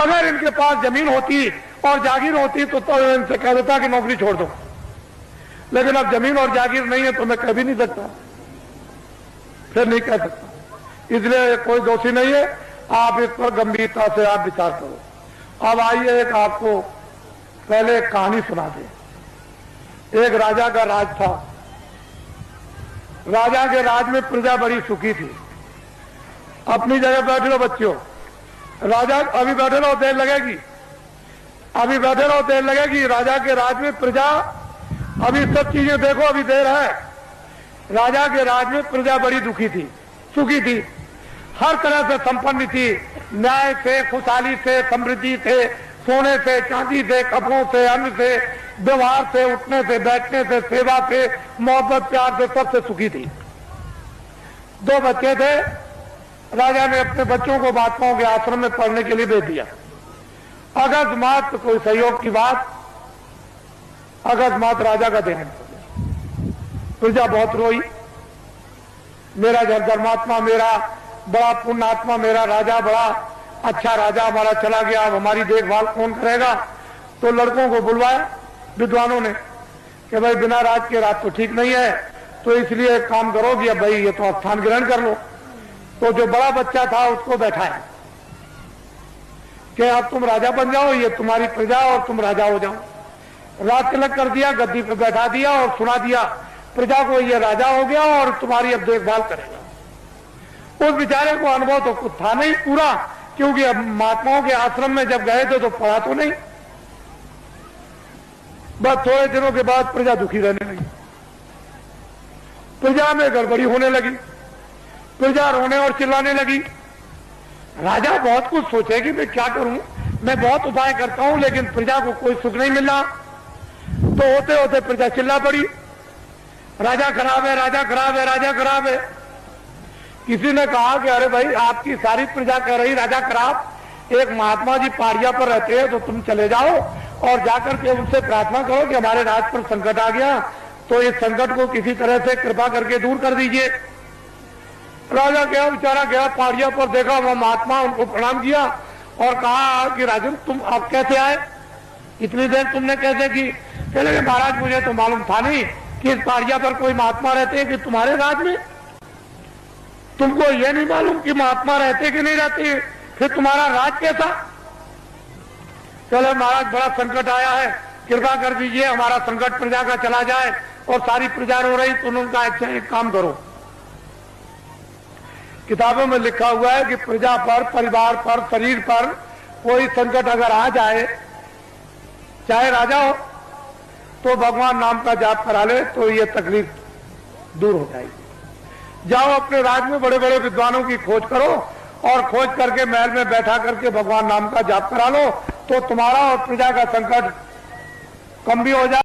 अगर इनके पास जमीन होती और जागीर होती तो इनसे कह देता कि नौकरी छोड़ दो, लेकिन अब जमीन और जागीर नहीं है तो मैं कह भी नहीं सकता, फिर नहीं कह सकता। इसलिए कोई दोषी नहीं है, आप इस पर गंभीरता से आप विचार करो। अब आइए एक आपको पहले एक कहानी सुना दे। एक राजा का राज था। राजा के राज में प्रजा बड़ी सुखी थी। अपनी जगह बैठे रहो बच्चों, राजा अभी बैठे रहो, देर लगेगी, अभी बैठे रहो, देर लगेगी। राजा के राज में प्रजा, अभी सब चीजें देखो, अभी देर है। राजा के राज में प्रजा बड़ी दुखी थी, सुखी थी, हर तरह से संपन्न थी, न्याय से, खुशहाली से, समृद्धि से, सोने से, चांदी से, कपड़ों से, अन्न से, व्यवहार से, उठने से, बैठने से, सेवा से, मोहब्बत प्यार से, सबसे सुखी थी। दो बच्चे थे। राजा ने अपने बच्चों को महात्माओं के आश्रम में पढ़ने के लिए भेज दिया। अकस्मात कोई सहयोग की बात, अकस्मात राजा का देहांत हो गया। प्रजा बहुत रोई, मेरा धर्मात्मा, मेरा बड़ा पुण्यात्मा, मेरा राजा बड़ा अच्छा राजा हमारा चला गया, अब हमारी देखभाल कौन करेगा। तो लड़कों को बुलवाया विद्वानों ने कि भाई बिना राज के राज तो ठीक नहीं है, तो इसलिए एक काम करो कि अब भाई ये तो स्थान ग्रहण कर लो। तो जो बड़ा बच्चा था उसको बैठाया कि अब तुम राजा बन जाओ, ये तुम्हारी प्रजा और तुम राजा हो जाओ। राज तिलक कर दिया, गद्दी पे बैठा दिया और सुना दिया प्रजा को ये राजा हो गया और तुम्हारी अब देखभाल करेगा। उस बेचारे को अनुभव तो कुछ था नहीं पूरा, क्योंकि अब महात्माओं के आश्रम में जब गए थे तो पढ़ा तो नहीं। बस थोड़े दिनों के बाद प्रजा दुखी रहने लगी, प्रजा में गड़बड़ी होने लगी, प्रजा रोने और चिल्लाने लगी। राजा बहुत कुछ सोचे कि मैं क्या करूं, मैं बहुत उपाय करता हूं लेकिन प्रजा को कोई सुख नहीं मिल रहा। तो होते होते प्रजा चिल्ला पड़ी, राजा खराब है, राजा खराब है, राजा खराब है। किसी ने कहा कि अरे भाई आपकी सारी प्रजा कह रही राजा खराब, एक महात्मा जी पहाड़िया पर रहते हैं, तो तुम चले जाओ और जाकर के उनसे प्रार्थना करो कि हमारे राज पर संकट आ गया, तो इस संकट को किसी तरह से कृपा करके दूर कर दीजिए। राजा गया, बेचारा गया पहाड़िया पर, देखा वह महात्मा, उनको प्रणाम किया और कहा कि राजन तुम अब कैसे आए, इतनी देर तुमने कैसे की। चले महाराज मुझे तो मालूम था नहीं कि इस पहाड़िया पर कोई महात्मा रहते हैं कि तुम्हारे राज में, तुमको ये नहीं मालूम कि महात्मा रहते कि नहीं रहते, फिर तुम्हारा राज कैसा। चले महाराज बड़ा संकट आया है, कृपा कर दीजिए हमारा संकट प्रजा का चला जाए। और सारी प्रजा रो रही, तो उन्होंने कहा अच्छा एक काम करो, किताबों में लिखा हुआ है कि प्रजा पर, परिवार पर, शरीर पर कोई संकट अगर आ जाए, चाहे राजा हो, तो भगवान नाम का जाप करा ले तो ये तकलीफ दूर हो जाएगी। जाओ अपने राज में बड़े बड़े विद्वानों की खोज करो और खोज करके महल में बैठा करके भगवान नाम का जाप करा लो, तो तुम्हारा और प्रजा का संकट कम भी हो जाए।